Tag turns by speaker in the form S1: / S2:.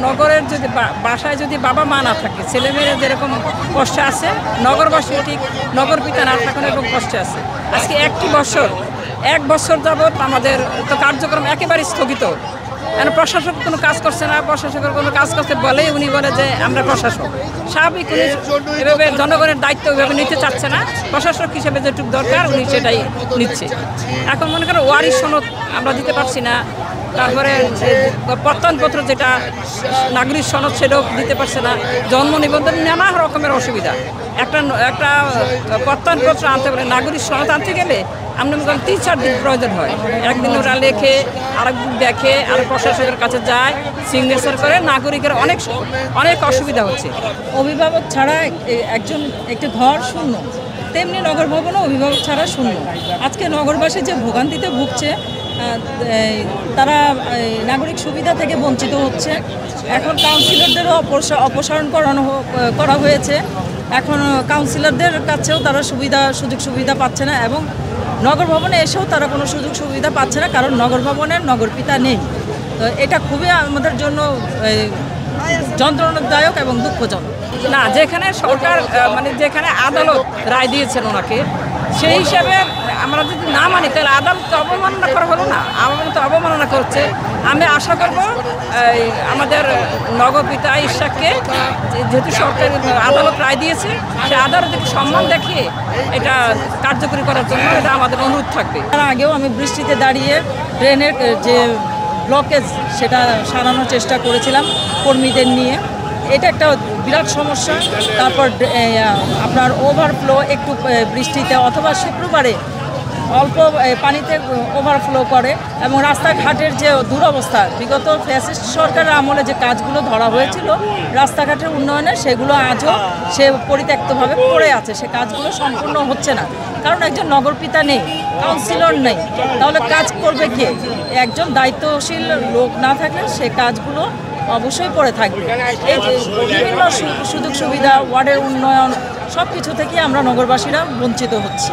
S1: নগরের যদি বাসায় যদি বাবা মা না থাকে, ছেলেমেয়েরা যেরকম কষ্টে আছে, নগরবাসী ঠিক নগর পিতা না থাকার এরকম কষ্টে আছে। আজকে এক বছর যাবৎ আমাদের তো কার্যক্রম একেবারে স্থগিত। প্রশাসক কোনো কাজ করছে না, প্রশাসকের কোনো কাজ করছে বলেই উনি বলে যে আমরা প্রশাসক। স্বাভাবিক উনি এভাবে জনগণের দায়িত্ব ওইভাবে নিতে চাচ্ছে না। প্রশাসক হিসেবে যেটুকু দরকার উনি সেটাই নিচ্ছে। এখন মনে করেন ওয়ারিশ সনদ আমরা দিতে পারছি না, তারপরে প্রত্যয়নপত্র যেটা নাগরিক সনদ সেটাও দিতে পারছে না, জন্ম নিবন্ধন নানা রকমের অসুবিধা। একটা প্রত্যয়নপত্র আনতে পারে, নাগরিক সনদ আনতে গেলে আমরা মনে করেন 3-4 দিন প্রয়োজন হয়। একদিন ওরা লেখে, আরেকদিন দেখে, আর প্রশাসকের কাছে যায়, সিগনেচার করে। নাগরিকের অনেক অসুবিধা হচ্ছে।
S2: অভিভাবক ছাড়া একটি ঘর শূন্য, তেমনি নগর ভবনও অভিভাবক ছাড়া শূন্য। আজকে নগরবাসী যে ভোগান্তিতে ভুগছে, তারা নাগরিক সুবিধা থেকে বঞ্চিত হচ্ছে। এখন কাউন্সিলরদেরও অপসারণ করা হয়েছে। এখন কাউন্সিলরদের কাছেও তারা সুযোগ সুবিধা পাচ্ছে না, এবং নগর ভবনে এসেও তারা কোনো সুযোগ সুবিধা পাচ্ছে না, কারণ নগর ভবনের নগরপিতা নেই। তো এটা খুবই আমাদের জন্য যন্ত্রণাদায়ক এবং দুঃখজনক।
S1: না, যেখানে সরকার যেখানে আদালত রায় দিয়েছেন ওনাকে, সেই হিসাবে আমরা যদি না মানি তাহলে আদালত অবমাননা করা হলো না, আমাদের তো অবমাননা করছে। আমি আশা করব আমাদের নগরপিতা ইশাককে, যেহেতু সরকার আদালত রায় দিয়েছে, সে আদালতকে সম্মান দেখিয়ে এটা কার্যকরী করার জন্য এটা আমাদের অনুরোধ থাকবে।
S2: তার আগেও আমি বৃষ্টিতে দাঁড়িয়ে ট্রেনের যে ব্লকেজ সেটা সারানোর চেষ্টা করেছিলাম কর্মীদের নিয়ে। এটা একটা বিরাট সমস্যা। তারপর আপনার ওভারফ্লো একটু বৃষ্টিতে অথবা শুক্রবারে অল্প পানিতে ওভারফ্লো করে, এবং রাস্তাঘাটের যে দুরবস্থা, বিগত ফ্যাসিস্ট সরকারের আমলে যে কাজগুলো ধরা হয়েছিল রাস্তাঘাটের উন্নয়নে, সেগুলো আজও সে পরিত্যক্তভাবে পড়ে আছে। সে কাজগুলো সম্পূর্ণ হচ্ছে না, কারণ একজন নগরপিতা নেই, কাউন্সিলর নেই। তাহলে কাজ করবে কে? একজন দায়িত্বশীল লোক না থাকলে সে কাজগুলো অবশ্যই পড়ে থাকবে। এই বিভিন্ন সুযোগ সুবিধা, ওয়ার্ডের উন্নয়ন, সব কিছু থেকে আমরা নগরবাসীরা বঞ্চিত হচ্ছি।